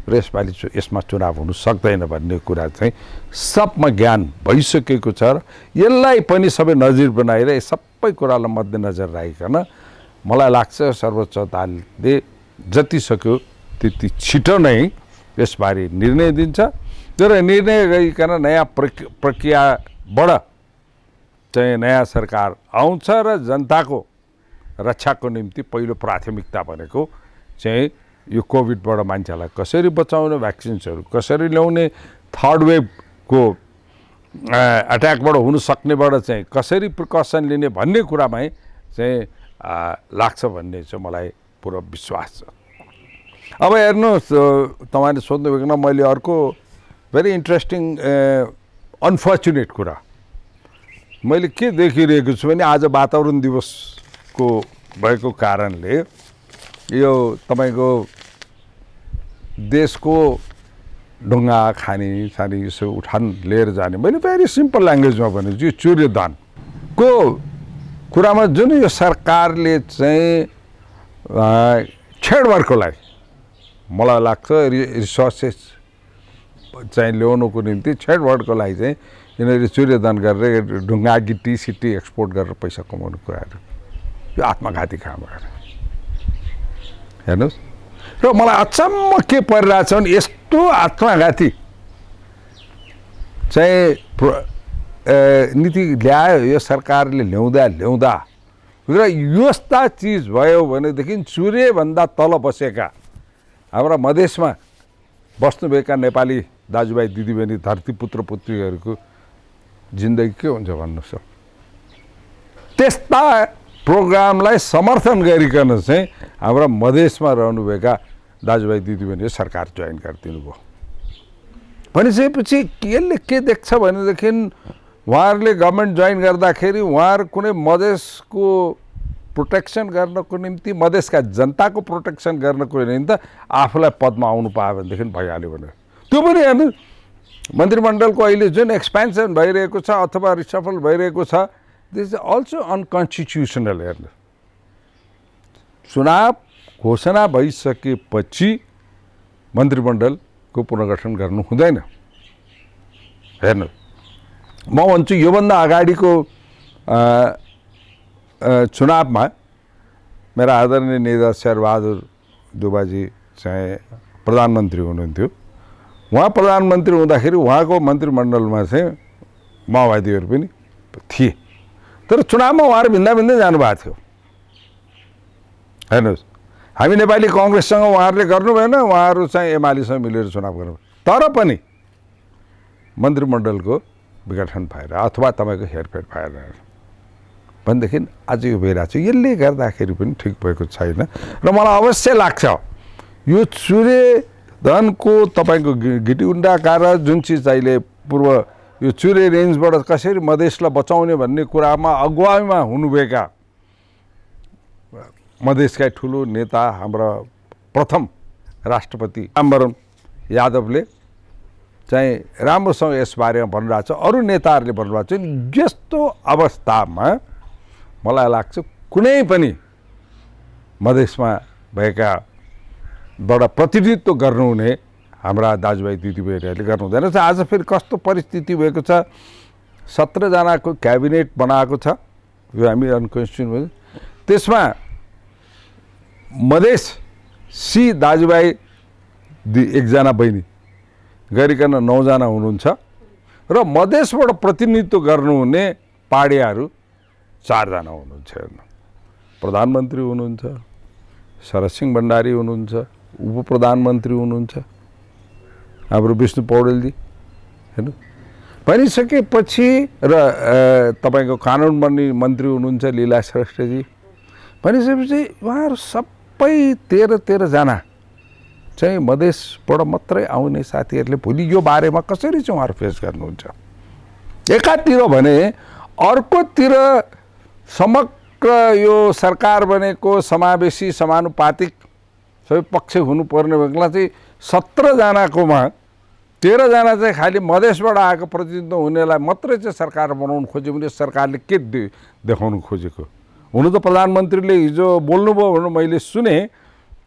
र यसपालि यसमा चुनाव हुनु सक्दैन भन्ने कुरा चाहिँ सबमा ज्ञान भइसकेको छ। र यसलाई पनि सबै नजिर बनाएर सबै कुरालाई मध्यनजर राखिकन मलाई लाग्छ सर्वोच्च अदालतले जति सक्यो त्यति छिटो नै यसबारे निर्णय दिन्छ। तर निर्णय गरिकन नयाँ प्रक्रियाबाट चाहिँ नयाँ सरकार आउँछ र जनताको रक्षाको निम्ति पहिलो प्राथमिकता भनेको चाहिँ यो कोभिडबाट मान्छेलाई कसरी बचाउने, भ्याक्सिन्सहरू कसरी ल्याउने, थर्ड वेभको अट्याकबाट हुन सक्नेबाट चाहिँ कसरी प्रिकसन लिने भन्ने कुरामै चाहिँ लाग्छ भन्ने चाहिँ मलाई पुरा विश्वास छ। अब हेर्नुहोस्, तपाईँले सोध्नुभएको मैले अर्को भेरी इन्ट्रेस्टिङ अनफर्चुनेट कुरा मैले के देखिरहेको छु भने आज वातावरण दिवसको भएको कारणले यो तपाईँको देशको ढुङ्गा खानी सानी यसो उठान लिएर जाने, मैले भेरी सिम्पल ल्याङ्ग्वेजमा भनेको यो चूर्यदानको कुरामा जुन यो सरकारले चाहिँ छेडछाडको लागि मलाई लाग्छ रिसोर्सेस चाहिँ ल्याउनुको निम्ति छेडछाडको लागि चाहिँ यिनीहरूले चूर्यदान गरेर ढुङ्गा गिटी सिटी एक्सपोर्ट गरेर पैसा कमाउने कुराहरू, यो आत्मघाती काम गरेर हेर्नुहोस्। र मलाई अचम्म के परिरहेछ भने यस्तो आत्मघाती चाहिँ नीति ल्यायो यो सरकारले ल्याउँदा र यस्ता चिज भयो भनेदेखि सूर्यभन्दा तल बसेका हाम्रा मधेसमा बस्नुभएका नेपाली दाजुभाइ दिदीबहिनी धरती पुत्र पुत्रीहरूको जिन्दगी के हुन्छ भन्नुहोस्। त्यस्ता प्रोग्रामलाई समर्थन गरिकन चाहिँ हाम्रा मधेसमा रहनुभएका दाजुभाइ दिदीबहिनीले सरकार जोइन गरिदिनु भयो भनिसकेपछि यसले के देख्छ भनेदेखि उहाँहरूले गभर्मेन्ट जोइन गर्दाखेरि उहाँहरू कुनै मधेसको प्रोटेक्सन गर्नको निम्ति मधेसका जनताको प्रोटेक्सन गर्नको निम्ति आफूलाई पदमा आउनु पायो भनेदेखि भइहाल्यो भनेर त्यो पनि हेर्नु मन्त्रीमण्डलको अहिले जुन एक्सपेन्सन भइरहेको छ अथवा रिसफल भइरहेको छ दिस इज अल्सो अनकन्स्टिट्युसनल हेर्नु चुनाव घोषणा भइसकेपछि मन्त्रीमण्डलको पुनर्गठन गर्नु हुँदैन हेर्नु म भन्छु योभन्दा अगाडिको चुनावमा मेरा आदरणीय नेता शेरबहादुर देउवाजी चाहिँ प्रधानमन्त्री हुनुहुन्थ्यो उहाँ प्रधानमन्त्री हुँदाखेरि उहाँको मन्त्रीमण्डलमा चाहिँ माओवादीहरू पनि थिए तर चुनावमा उहाँहरू भिन्दा भिन्दै जानुभएको थियो हेर्नुहोस् हामी नेपाली कङ्ग्रेससँग उहाँहरूले गर्नु भएन उहाँहरू चाहिँ एमालेसँग मिलेर चुनाव गर्नु तर पनि मन्त्रीमण्डलको विघटन भएर अथवा तपाईँको हेरफेर भएर भनेदेखि आज यो भइरहेको छ यसले गर्दाखेरि पनि ठिक भएको छैन र मलाई अवश्य लाग्छ यो चुरे धनको तपाईँको गिटीगुन्डा कारबार जुन चिज अहिले पूर्व यो चुरे रेन्जबाट कसरी मधेसलाई बचाउने भन्ने कुरामा अगुवाईमा हुनुभएका मधेसका ठुलो नेता हाम्रा प्रथम राष्ट्रपति रामवरण यादवले चाहिँ राम्रोसँग यसबारेमा भन्नुभएको छ अरू नेताहरूले भन्नुभएको छ यस्तो अवस्थामा मलाई लाग्छ कुनै पनि मधेसमा भएका बाट प्रतिनिधित्व गर्नुहुने हाम्रा दाजुभाइ दिदीबहिनीहरूले गर्नु हुँदैन आज फेरि कस्तो परिस्थिति भएको छ 17 जनाको क्याबिनेट बनाएको छ यो हामी अनकन्स्टिट्युसन त्यसमा मधेसी दाजुभाइ एकजना बहिनी गरिकन 9 जना हुनुहुन्छ र मधेसबाट प्रतिनिधित्व गर्नुहुने पाडियाहरू 4 जना हुनुहुन्छ प्रधानमन्त्री हुनुहुन्छ शरद सिंह भण्डारी हुनुहुन्छ उप प्रधानमन्त्री हुनुहुन्छ हाम्रो विष्णु पौडेलजी हैन भनिसकेपछि र तपाईको कानुन मन्त्री हुनुहुन्छ लीला श्रेष्ठजी भनिसकेपछि उहाँहरू सबै 13 जना चाहिँ मधेसबाट मात्रै आउने साथीहरूले भोलि यो बारेमा कसरी चाहिँ उहाँहरू फेस गर्नुहुन्छ एकातिर भने अर्कोतिर समग्र यो सरकार बनेको समावेशी समानुपातिक सबै पक्ष हुनुपर्ने बेला चाहिँ 17 जनाकोमा 13 जना चाहिँ खालि मधेसबाट आएको प्रतिनिधित्व हुनेलाई मात्रै चाहिँ सरकार बनाउनु खोज्यो भने सरकारले के देखाउनु खोजेको हुनु त प्रधानमन्त्रीले हिजो बोल्नुभयो भने मैले सुने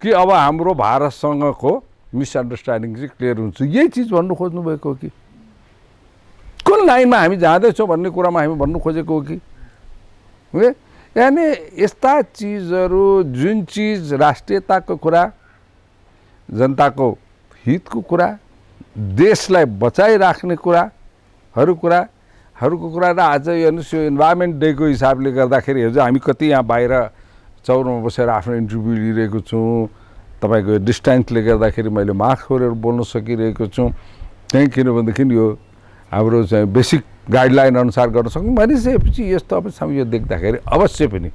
कि अब हाम्रो भारतसँगको मिसअन्डरस्ट्यान्डिङ चाहिँ क्लियर हुन्छ यही चिज भन्नु खोज्नु भएको हो कि कुन लाइनमा हामी जाँदैछौँ भन्ने कुरामा हामी भन्नु खोजेको हो कि यानी यस्ता चिजहरू जुन चिज राष्ट्रियताको कुरा जनताको हितको कुरा देशलाई बचाइराख्ने कुराहरूको कुरा र आज हेर्नुहोस् यो इन्भाइरोमेन्ट डेको हिसाबले गर्दाखेरि हिजो हामी कति यहाँ बाहिर चौरमा बसेर आफ्नो इन्टरभ्यू लिइरहेको छु तपाईँको डिस्टेन्सले गर्दाखेरि मैले मास्क खोलेर बोल्न सकिरहेको छु त्यही किनभनेदेखि यो हाम्रो चाहिँ बेसिक गाइडलाइन अनुसार गर्न सक्नु भनिसकेपछि यस्तो अब यो देख्दाखेरि अवश्य पनि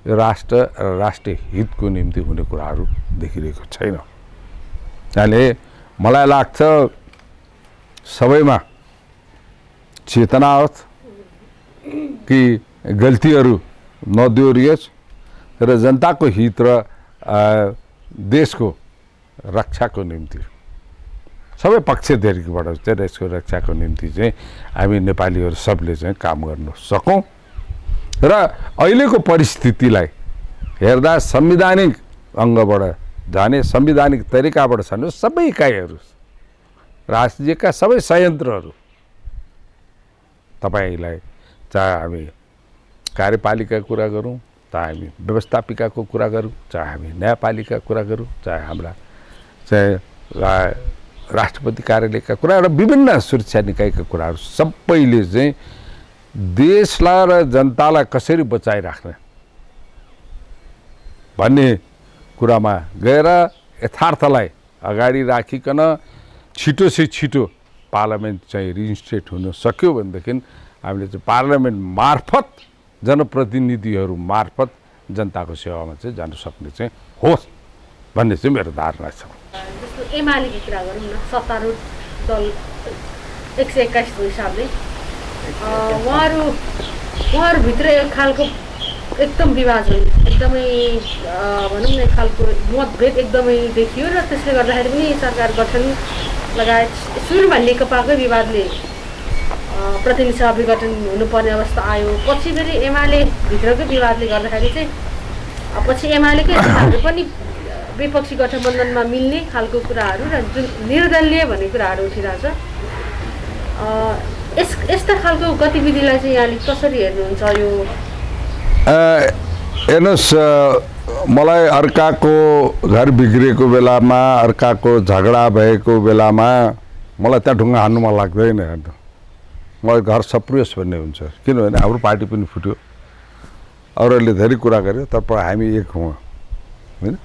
यो राष्ट्र र राष्ट्रिय हितको निम्ति हुने कुराहरू देखिरहेको छैन त्यसले मलाई लाग्छ सबैमा चेतना होस् कि गल्तीहरू नदोहोरियोस् र जनताको हित र देशको रक्षाको निम्ति सबै पक्षदेखिबाट चाहिँ यसको रक्षाको निम्ति चाहिँ हामी नेपालीहरू सबले चाहिँ काम गर्न सकौँ र अहिलेको परिस्थितिलाई हेर्दा संवैधानिक अङ्गबाट जाने संवैधानिक तरिकाबाट छन् सबै इकाइहरू राज्यका सबै संयन्त्रहरू तपाईलाई चाहे हामी कार्यपालिकाको कुरा गरौँ चाहे हामी व्यवस्थापिकाको कुरा गरौँ चाहे हामी न्यायपालिकाको कुरा गरौँ चाहे हाम्रा चाहिँ राष्ट्रपति कार्यालयका कुरा र विभिन्न सुरक्षा निकायका कुराहरू सबैले चाहिँ देशलाई र जनतालाई कसरी बचाइराख्ने भन्ने कुरामा गएर यथार्थलाई अगाडि राखिकन छिटो से छिटो पार्लियामेन्ट चाहिँ रिइन्स्टेट हुन सक्यो भनेदेखि हामीले चाहिँ पार्लियामेन्ट मार्फत जनप्रतिनिधिहरू मार्फत जनताको सेवामा चाहिँ जान सक्ने चाहिँ होस् भन्ने चाहिँ मेरो धारणा छ। जस्तो एमालेको कुरा गरौँ न सत्तारूढ दल 121 को हिसाबले उहाँहरूभित्र एक खालको एकदम विभाजन एकदमै भनौँ न एक खालको मतभेद एकदमै देखियो र त्यसले गर्दाखेरि पनि सरकार गठन लगायत सुरुमा नेकपाकै विवादले प्रतिनिधि सभा विघटन हुनुपर्ने अवस्था आयो। पछि फेरि एमाले भित्रकै विवादले गर्दाखेरि चाहिँ पछि एमालेकै नेताहरू पनि विपक्षी गठबन्धनमा मिल्ने खालको कुराहरू र जुन निर्दलीय भन्ने कुराहरू उठिरहेछ। यस्ता खालको गतिविधिलाई चाहिँ यहाँले कसरी हेर्नुहुन्छ? यो हेर्नुहोस्, मलाई अर्काको घर बिग्रेको बेलामा, अर्काको झगडा भएको बेलामा मलाई त्यहाँ ढुङ्गा हान्नु मन लाग्दैन। हेर्नु, मलाई घर सप्रियोस् भन्ने हुन्छ, किनभने हाम्रो पार्टी पनि फुट्यो, अरूहरूले धेरै कुरा गर्यो, तर हामी एक हौँ होइन।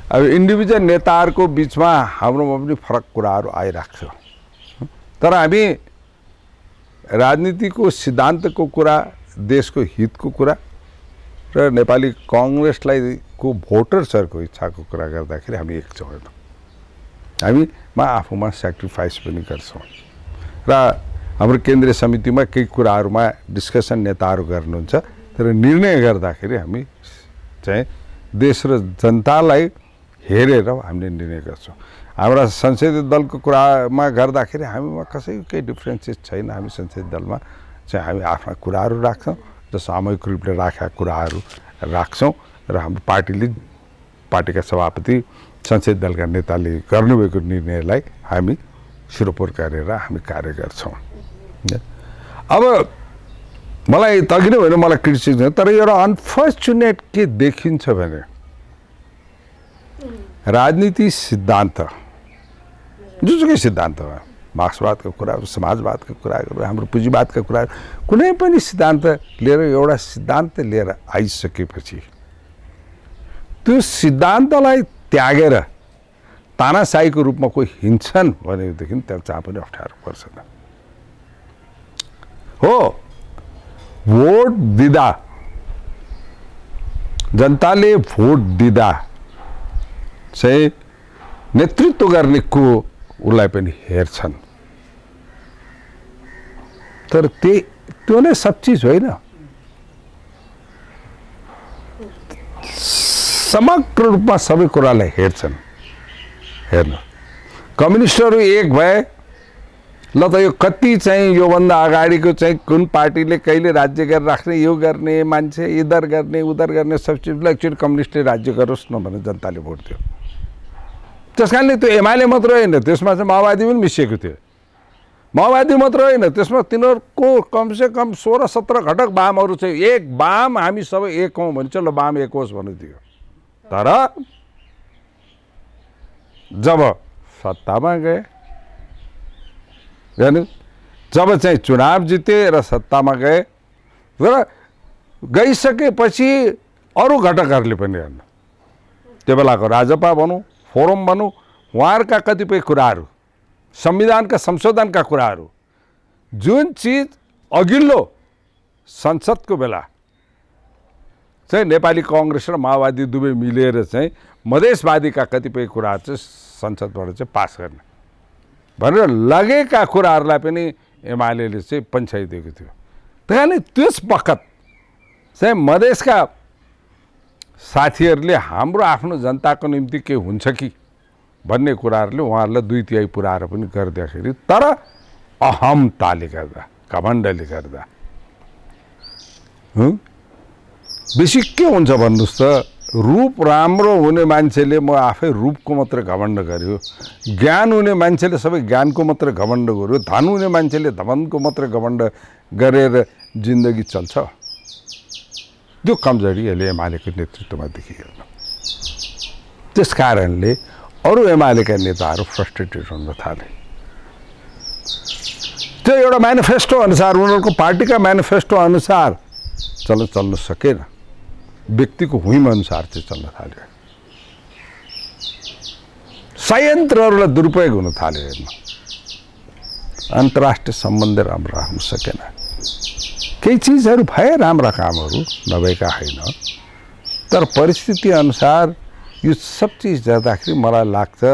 अब इन्डिभिजुअल नेताहरूको बिचमा हाम्रोमा पनि फरक कुराहरू आइरहेको छ, तर हामी राजनीतिको सिद्धान्तको कुरा, देशको हितको कुरा र नेपाली कांग्रेसलाई को भोटर्सहरूको इच्छाको कुरा गर्दाखेरि हामी एक छौँ। हामीमा आफूमा सेक्रिफाइस पनि गर्छौँ र हाम्रो केन्द्रीय समितिमा केही कुराहरूमा डिस्कसन नेताहरू गर्नुहुन्छ, तर निर्णय गर्दाखेरि हामी चाहिँ देश र जनतालाई हेरेर हामीले निर्णय गर्छौँ। हाम्रा संसदीय दलको कुरामा गर्दाखेरि हामीमा कसैको केही डिफ्रेन्सेस छैन। हामी संसदीय दलमा चाहिँ हामी आफ्ना कुराहरू राख्छौँ र सामूहिक रूपले राखेका कुराहरू राख्छौँ र हाम्रो पार्टीका सभापति संसदीय दलका नेताले गर्नुभएको निर्णयलाई हामी सुरपुर गरेर हामी कार्य गर्छौँ। अब मलाई तघि नै होइन, मलाई क्रिटिसिजम, तर एउटा अनफर्चुनेट के देखिन्छ भने राजनीति सिद्धान्त जुनसुकै सिद्धान्तमा मार्क्सवादका कुराहरू, समाजवादका कुराहरू, हाम्रो पुँजीवादका कुराहरू, कुनै पनि सिद्धान्त लिएर एउटा सिद्धान्त लिएर आइसकेपछि त्यो सिद्धान्तलाई त्यागेर तानाशाहीको रूपमा कोही हिँड्छन् भनेदेखि त्यहाँ जहाँ पनि अप्ठ्यारो पर्छ। हो, भोट दिँदा जनताले भोट दिँदा चाहिँ नेतृत्व गर्ने को उसलाई पनि हेर्छन्, तर त्यो नै सब चिज होइन। समग्र रूपमा सबै कुरालाई हेर्छन्। हेर्नु, कम्युनिस्टहरू एक भए ल त यो कति चाहिँ योभन्दा अगाडिको चाहिँ कुन पार्टीले कहिले राज्य गरेर राख्ने, यो गर्ने मान्छे, इधर गर्ने उधर गर्ने सब चिजलाई एक्चुअली कम्युनिस्टले राज्य गरोस् न भनेर जनताले भोट दियो। त्यस कारणले त्यो एमाले मात्र होइन, त्यसमा चाहिँ माओवादी पनि मिसिएको थियो। माओवादी मात्र होइन, त्यसमा तिनीहरूको कमसेकम 16-17 घटक वामहरू चाहिँ एक वाम हामी सबै एक हौँ भने चाहिँ ल वाम एक होस् भन्नु दियो। तर जब सत्तामा गए, जब चाहिँ चुनाव जिते र सत्तामा गए र गइसकेपछि अरू घटकहरूले पनि हेर्नु, त्यो बेलाको राजपा भनौँ, फोरम भनौँ, उहाँहरूका कतिपय कुराहरू, संविधानका संशोधनका कुराहरू, जुन चिज अघिल्लो संसदको बेला चाहिँ नेपाली कांग्रेस र माओवादी दुवै मिलेर चाहिँ मधेसवादीका कतिपय कुराहरू चाहिँ संसदबाट चाहिँ पास गर्ने भनेर लगेका कुराहरूलाई पनि एमालेले चाहिँ पन्छाइदिएको थियो। त्यही कारणले त्यस बखत चाहिँ मधेसका साथीहरूले हाम्रो आफ्नो जनताको निम्ति के हुन्छ कि भन्ने कुराहरूले उहाँहरूलाई 2/3 पुऱ्याएर पनि गरिदिएखेरि, तर अहमताले गर्दा, घमण्डले गर्दा बेसी के हुन्छ भन्नुहोस् त, रूप राम्रो हुने मान्छेले म आफै रूपको मात्रै घमण्ड गर्यो, ज्ञान हुने मान्छेले सबै ज्ञानको मात्रै घमण्ड गर्यो, धन हुने मान्छेले धनको मात्रै घमण्ड गरेर जिन्दगी चल्छ। त्यो कमजोरी अहिले एमालेको नेतृत्वमा देखियो। त्यस कारणले अरू एमालेका नेताहरू फ्रस्ट्रेटेड हुन थाले। त्यो एउटा म्यानिफेस्टो अनुसार, उनीहरूको पार्टीका म्यानिफेस्टो अनुसार चल्न सकेन, व्यक्तिको हुइम अनुसार चाहिँ चल्न थाल्यो। संयन्त्रहरूलाई दुरुपयोग हुन थाल्यो। हेर्नु, अन्तर्राष्ट्रिय सम्बन्ध राम्रो राख्न सकेन। केही चिजहरू भए राम्रा कामहरू, नभएका होइन, तर परिस्थिति अनुसार यो सब चिज हेर्दाखेरि मलाई लाग्छ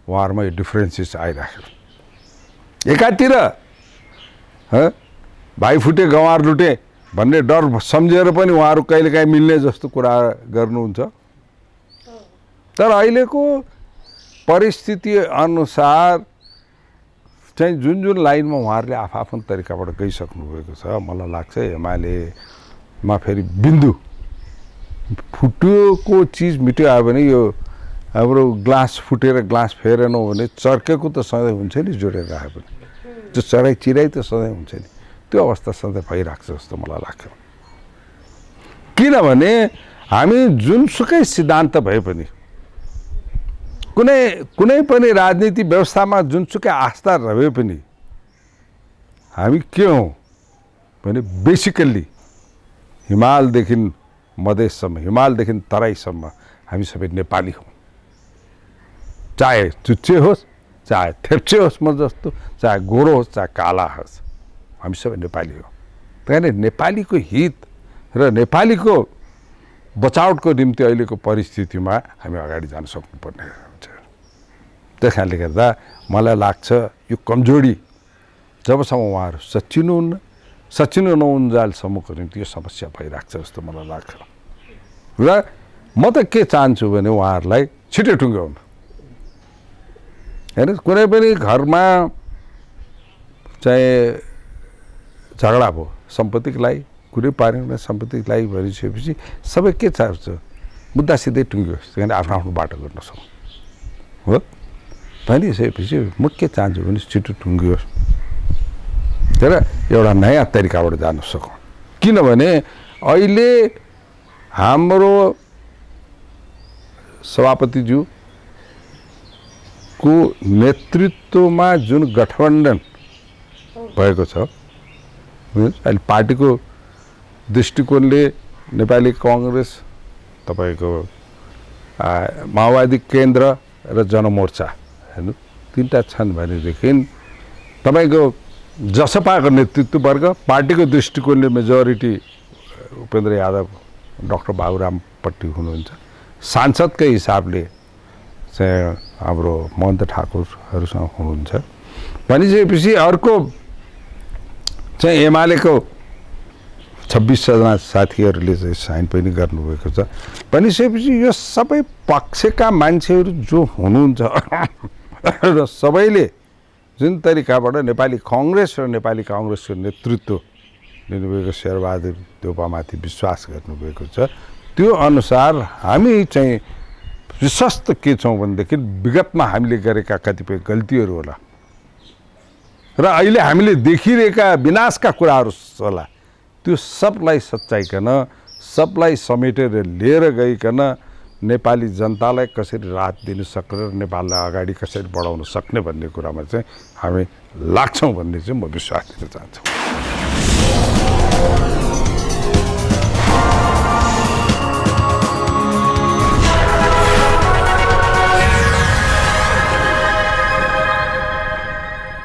उहाँहरूमा यो डिफ्रेन्सेस आइराख्यो। एकातिर भाइ फुटे गँवार लुटे भन्ने डर सम्झेर पनि उहाँहरू कहिलेकाहीँ मिल्ने जस्तो कुरा गर्नुहुन्छ। तर अहिलेको परिस्थिति अनुसार चाहिँ जुन जुन लाइनमा उहाँहरूले आफ्नो तरिकाबाट गइसक्नु भएको छ, मलाई लाग्छ एमालेमा फेरि बिन्दु फुटेको चिज मिट्यो आयो भने यो हाम्रो ग्लास फुटेर ग्लास फेरेनौँ भने चर्केको त सधैँ हुन्छ नि, जोडेर राखे पनि त्यो चराई चिराई त सधैँ हुन्छ नि, त्यो अवस्था सधैँ भइरहेको छ जस्तो मलाई लाग्छ। किनभने हामी जुनसुकै सिद्धान्त भए पनि कुनै पनि राजनीति व्यवस्थामा जुनसुकै आस्था रहे पनि हामी के हौँ भने बेसिकल्ली हिमालदेखि मधेससम्म, हिमालदेखि तराईसम्म हामी सबै नेपाली हौँ। चाहे चुच्चे होस्, चाहे थेप्चे होस् म जस्तो, चाहे गोरो होस्, चाहे काला होस्, हामी सबै नेपाली हौँ। त्यही कारण नेपालीको हित र नेपालीको बचावटको निम्ति अहिलेको परिस्थितिमा हामी अगाडि जान सक्नुपर्ने हुन्छ। त्यस कारणले गर्दा मलाई लाग्छ यो कमजोरी जबसम्म उहाँहरू सच्चिनु नहुन्जालसम्मको निम्ति यो समस्या भइरहेको छ जस्तो मलाई लाग्छ। र म त के चाहन्छु भने उहाँहरूलाई छिटै टुङ्ग्याउनु। हेर्नुहोस्, कुनै पनि घरमा चाहिँ झगडा भयो सम्पत्तिको लागि, कुनै पारिवारिक सम्पत्तिको लागि भनिसकेपछि सबै के चाहन्छ, मुद्दा सिधै टुङ्ग्योस्, त्यही आफ्नो आफ्नो बाटो गर्न सक्नु हो। भनिसकेपछि म के चाहन्छु भने छिटो टुङ्ग्योस् तर एउटा नयाँ तरिकाबाट जान सकौँ। किनभने अहिले हाम्रो सभापतिज्यूको नेतृत्वमा जुन गठबन्धन भएको छ, अहिले पार्टीको दृष्टिकोणले नेपाली काङ्ग्रेस, तपाईँको माओवादी केन्द्र र जनमोर्चा, हेर्नु तिनवटा छन् भनेदेखि तपाईँको जसपाको नेतृत्व वर्ग, पार्टीको दृष्टिकोणले मेजोरिटी उपेन्द्र यादव, डाक्टर बाबुरामपट्टि हुनुहुन्छ, सांसदकै हिसाबले चाहिँ हाम्रो महन्त ठाकुरहरूसँग हुनुहुन्छ। भनिसकेपछि अर्को चाहिँ एमालेको 26 जना साथीहरूले चाहिँ साइन पनि गर्नुभएको छ। भनिसकेपछि यो सबै पक्षका मान्छेहरू जो हुनुहुन्छ र सबैले जुन तरिकाबाट नेपाली काङ्ग्रेस र नेपाली काङ्ग्रेसको नेतृत्व लिनुभएको शेरबहादुर देउपामाथि विश्वास गर्नुभएको छ, त्यो अनुसार हामी चाहिँ विश्वस्त के छौँ भनेदेखि विगतमा हामीले गरेका कतिपय गल्तीहरू होला र अहिले हामीले देखिरहेका विनाशका कुराहरू होला, त्यो सबलाई सच्याइकन, सबलाई समेटेर लिएर गइकन नेपाली जनतालाई कसरी राहत दिन सक्ने र नेपाललाई अगाडि कसरी बढाउन सक्ने भन्ने कुरामा चाहिँ हामी लाग्छौँ भन्ने चाहिँ म विश्वास दिन चाहन्छु।